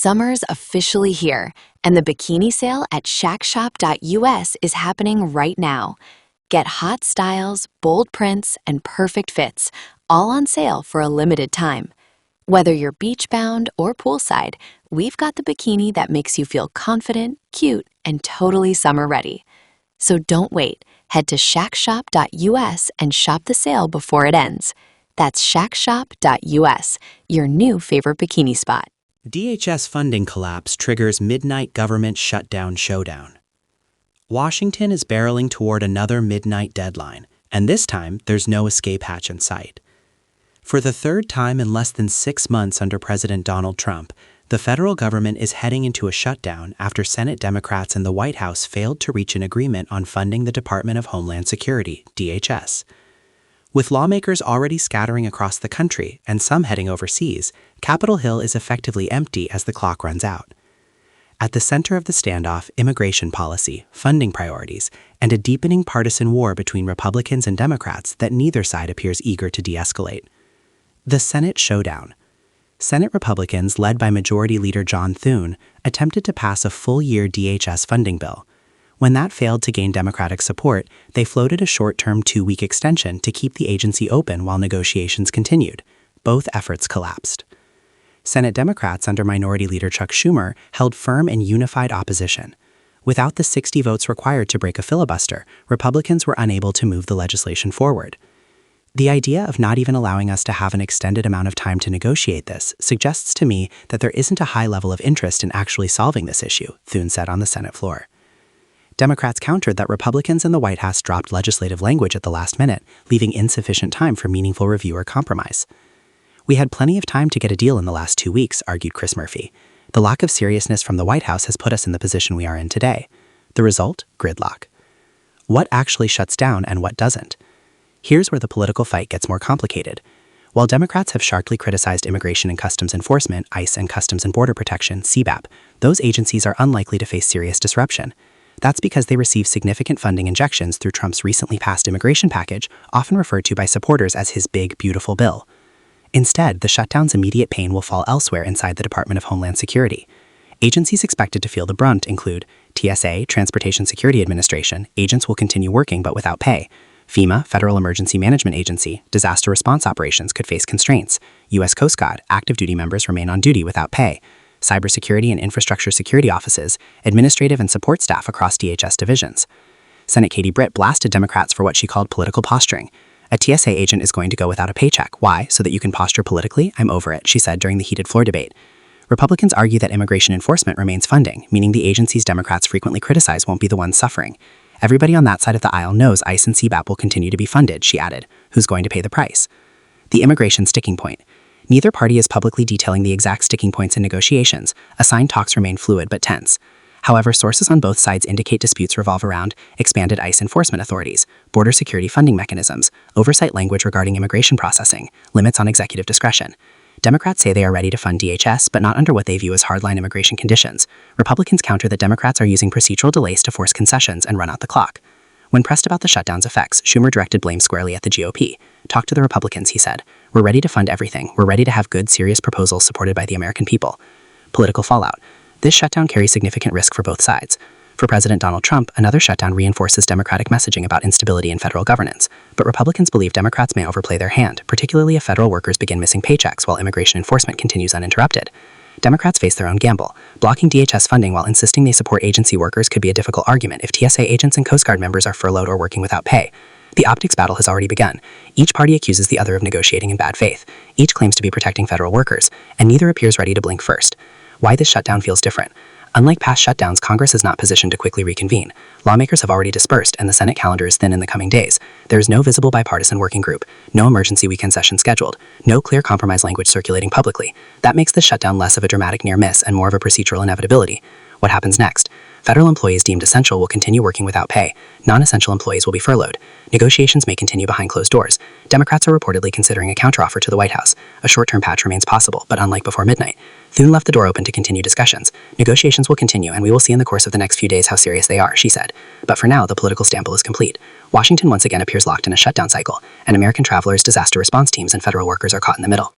Summer's officially here, and the bikini sale at shackshop.us is happening right now. Get hot styles, bold prints, and perfect fits, all on sale for a limited time. Whether you're beach-bound or poolside, we've got the bikini that makes you feel confident, cute, and totally summer-ready. So don't wait. Head to shackshop.us and shop the sale before it ends. That's shackshop.us, your new favorite bikini spot. DHS funding collapse triggers midnight government showdown. Washington is barreling toward another midnight deadline, and this time there's no escape hatch in sight. For the third time in less than 6 months under President Donald Trump, the federal government is heading into a shutdown after Senate Democrats and the White House failed to reach an agreement on funding the Department of Homeland Security, DHS. With lawmakers already scattering across the country and some heading overseas, Capitol Hill is effectively empty as the clock runs out. At the center of the standoff, immigration policy, funding priorities, and a deepening partisan war between Republicans and Democrats that neither side appears eager to de-escalate. The Senate showdown. Senate Republicans, led by Majority Leader John Thune, attempted to pass a full-year DHS funding bill. When that failed to gain Democratic support, they floated a short-term 2-week extension to keep the agency open while negotiations continued. Both efforts collapsed. Senate Democrats under Minority Leader Chuck Schumer held firm and unified opposition. Without the 60 votes required to break a filibuster, Republicans were unable to move the legislation forward. The idea of not even allowing us to have an extended amount of time to negotiate this suggests to me that there isn't a high level of interest in actually solving this issue, Thune said on the Senate floor. Democrats countered that Republicans in the White House dropped legislative language at the last minute, leaving insufficient time for meaningful review or compromise. "We had plenty of time to get a deal in the last 2 weeks," argued Chris Murphy. "The lack of seriousness from the White House has put us in the position we are in today." The result? Gridlock. What actually shuts down and what doesn't? Here's where the political fight gets more complicated. While Democrats have sharply criticized Immigration and Customs Enforcement, ICE and Customs and Border Protection, CBP, those agencies are unlikely to face serious disruption. That's because they receive significant funding injections through Trump's recently passed immigration package, often referred to by supporters as his big, beautiful bill. Instead, the shutdown's immediate pain will fall elsewhere inside the Department of Homeland Security. Agencies expected to feel the brunt include TSA, Transportation Security Administration, agents will continue working but without pay. FEMA, Federal Emergency Management Agency, disaster response operations could face constraints. U.S. Coast Guard, active duty members remain on duty without pay. Cybersecurity and infrastructure security offices, administrative and support staff across DHS divisions. Senate Katie Britt blasted Democrats for what she called political posturing. "A TSA agent is going to go without a paycheck. Why? So that you can posture politically? I'm over it," she said during the heated floor debate. Republicans argue that immigration enforcement remains funding, meaning the agencies Democrats frequently criticize won't be the ones suffering. "Everybody on that side of the aisle knows ICE and CBP will continue to be funded," she added. "Who's going to pay the price?" The immigration sticking point. Neither party is publicly detailing the exact sticking points in negotiations. Assigned talks remain fluid but tense. However, sources on both sides indicate disputes revolve around expanded ICE enforcement authorities, border security funding mechanisms, oversight language regarding immigration processing, limits on executive discretion. Democrats say they are ready to fund DHS, but not under what they view as hardline immigration conditions. Republicans counter that Democrats are using procedural delays to force concessions and run out the clock. When pressed about the shutdown's effects, Schumer directed blame squarely at the GOP. "Talk to the Republicans," he said. "We're ready to fund everything. We're ready to have good, serious proposals supported by the American people." Political fallout. This shutdown carries significant risk for both sides. For President Donald Trump, another shutdown reinforces Democratic messaging about instability in federal governance. But Republicans believe Democrats may overplay their hand, particularly if federal workers begin missing paychecks while immigration enforcement continues uninterrupted. Democrats face their own gamble. Blocking DHS funding while insisting they support agency workers could be a difficult argument if TSA agents and Coast Guard members are furloughed or working without pay. The optics battle has already begun. Each party accuses the other of negotiating in bad faith. Each claims to be protecting federal workers, and neither appears ready to blink first. Why this shutdown feels different. Unlike past shutdowns, Congress is not positioned to quickly reconvene. Lawmakers have already dispersed, and the Senate calendar is thin in the coming days. There is no visible bipartisan working group, no emergency weekend session scheduled, no clear compromise language circulating publicly. That makes this shutdown less of a dramatic near miss and more of a procedural inevitability. What happens next? Federal employees deemed essential will continue working without pay. Non-essential employees will be furloughed. Negotiations may continue behind closed doors. Democrats are reportedly considering a counteroffer to the White House. A short-term patch remains possible, but unlike before midnight. Thune left the door open to continue discussions. Negotiations will continue, and we will see in the course of the next few days how serious they are, she said. But for now, the political stample is complete. Washington once again appears locked in a shutdown cycle, and American travelers, disaster response teams, and federal workers are caught in the middle.